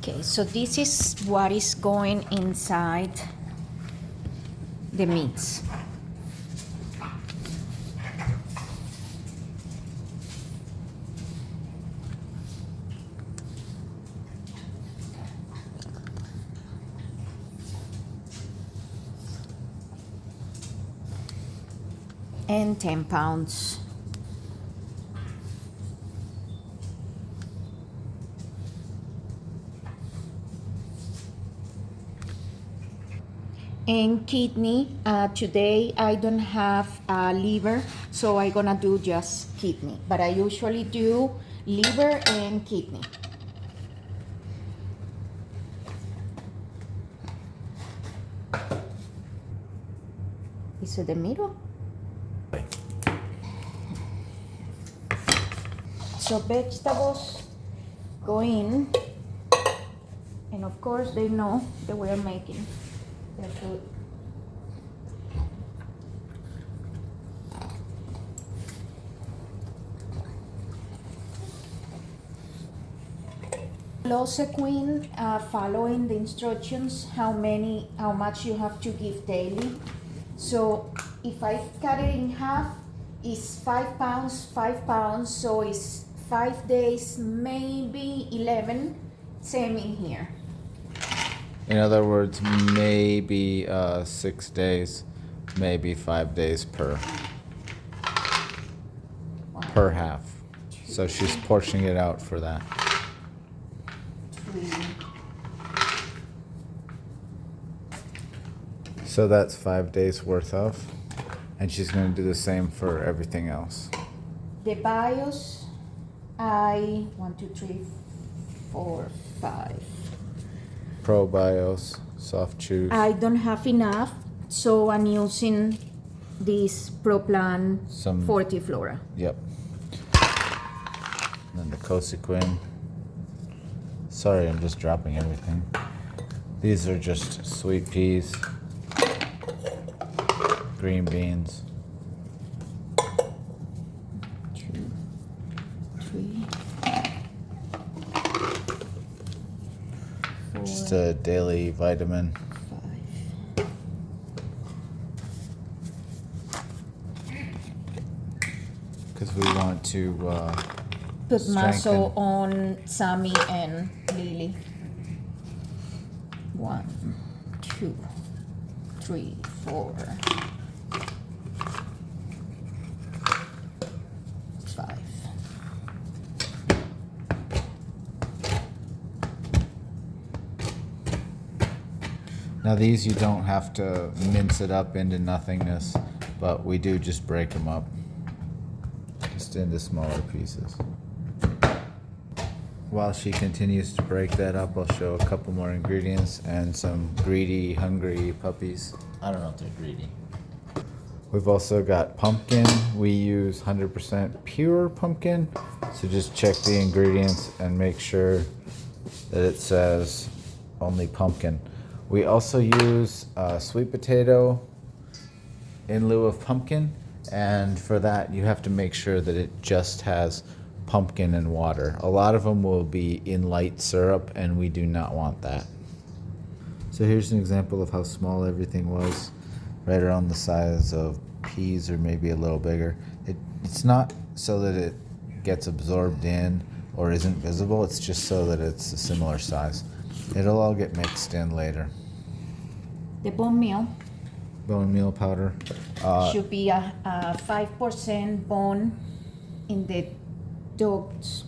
Okay, so this is what is going inside the meats. And 10 pounds. And kidney, today I don't have liver, so I'm gonna do just kidney. But I usually do liver and kidney. Is it the middle? So vegetables go in, and of course they know that we are making their food. Also, Queen, following the instructions, how much you have to give daily. So if I cut it in half, it's 5 pounds, 5 pounds, so it's 5 days, maybe 11, same in here. In other words, maybe 6 days, maybe 5 days per half. So she's portioning it out for that. 3. So that's 5 days worth of, and she's going to do the same for everything else. The BIOS, 1, 2, 3, 4, 5. ProBIOS, soft chews. I don't have enough, so I'm using this ProPlan Some- Fortiflora. Yep. And then the Cosequin. Sorry, I'm just dropping everything. These are just sweet peas, green beans. 2, 3, 4, Just a daily vitamin. 5. Because we want to Put muscle strengthen. on Sammy and Lily. 1, 2, 3, 4, 5. Now these you don't have to mince it up into nothingness, but we do just break them up. Just into smaller pieces. While she continues to break that up, I'll show a couple more ingredients and some greedy, hungry puppies. I don't know if they're greedy. We've also got pumpkin. We use 100% pure pumpkin, so just check the ingredients and make sure that it says only pumpkin. We also use sweet potato in lieu of pumpkin, and for that you have to make sure that it just has pumpkin and water. A lot of them will be in light syrup, and we do not want that. So here's an example of how small everything was, right around the size of peas or maybe a little bigger. It's not so that it gets absorbed in or isn't visible, it's just so that it's a similar size. It'll all get mixed in later. The bone meal Bone meal powder. should be a 5% bone in the dog's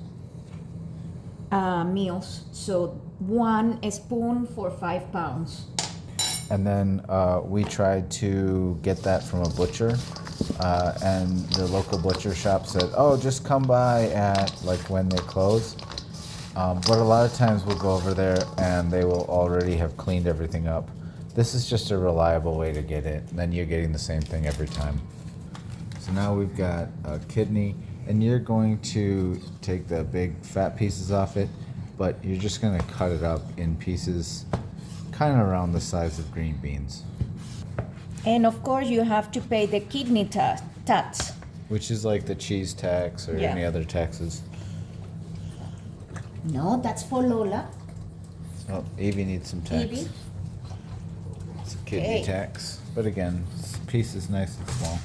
meals. So 1 spoon for 5 pounds. And then we tried to get that from a butcher, and the local butcher shop said, "Oh, just come by at like when they close." But a lot of times we'll go over there and they will already have cleaned everything up. This is just a reliable way to get it. Then you're getting the same thing every time. So now we've got a kidney, and you're going to take the big fat pieces off it, but you're just going to cut it up in pieces kind of around the size of green beans. And of course you have to pay the kidney tax. Which is like the cheese tax or Yeah. any other taxes. No, that's for Lola. Oh, Evie needs some tacks. Evie? It's a kidney Okay. tacks. But again, this piece is nice and small.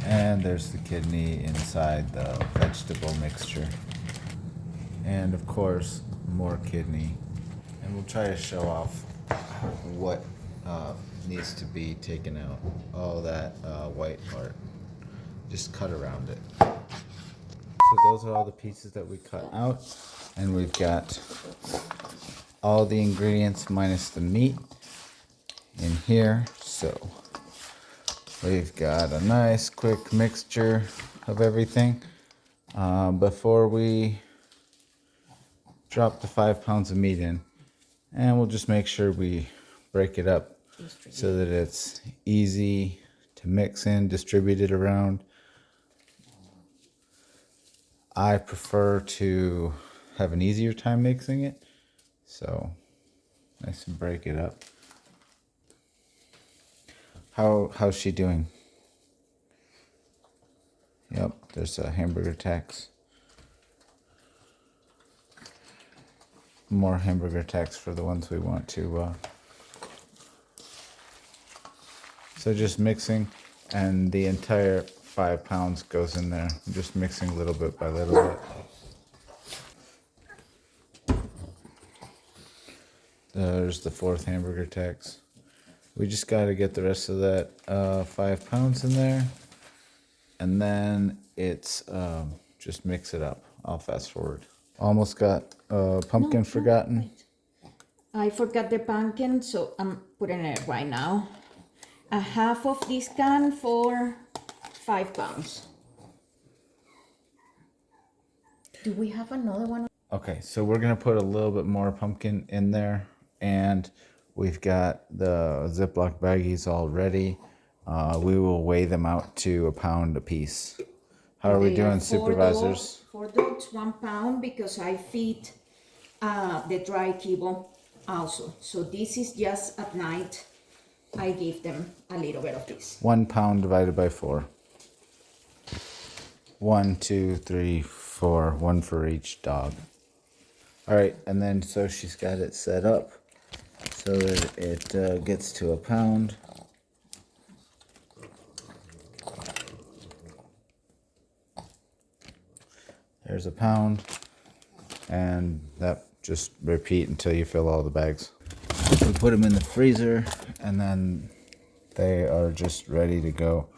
And there's the kidney inside the vegetable mixture. And of course, more kidney. And we'll try to show off what needs to be taken out. All that white part. Just cut around it. So those are all the pieces that we cut out. And we've got all the ingredients minus the meat in here. So we've got a nice quick mixture of everything. Before we drop the 5 pounds of meat in, and we'll just make sure we break it up so that it's easy to mix in, distribute it around. I prefer to have an easier time mixing it, so nice and break it up. How's she doing? Yep, there's a hamburger tax. More hamburger tax for the ones we want to. So just mixing, and the entire 5 pounds goes in there. I'm just mixing little bit by little bit. There's the 4th hamburger tax. We just got to get the rest of that 5 pounds in there, and then it's just mix it up. I'll fast forward. Almost got pumpkin forgotten. Wait. I forgot the pumpkin, so I'm putting it right now. A half of this can for 5 pounds. Do we have another one? Okay, so we're gonna put a little bit more pumpkin in there, and we've got the Ziploc baggies all ready. We will weigh them out to a pound a piece. How are we doing, supervisors? For dogs, 1 pound, because I feed the dry kibble also. So this is just at night. I give them a little bit of this. 1 pound divided by 4. 1, 2, 3, 4. 1 for each dog. All right, and then so she's got it set up so that it gets to a pound. There's a pound, and that just repeat until you fill all the bags. We put them in the freezer, and then they are just ready to go.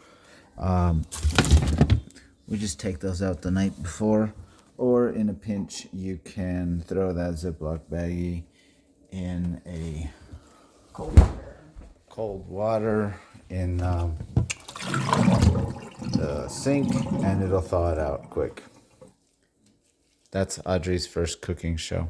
We just take those out the night before, or in a pinch, you can throw that Ziploc baggie in a cold water in the sink, and it'll thaw it out quick. That's Audrey's first cooking show.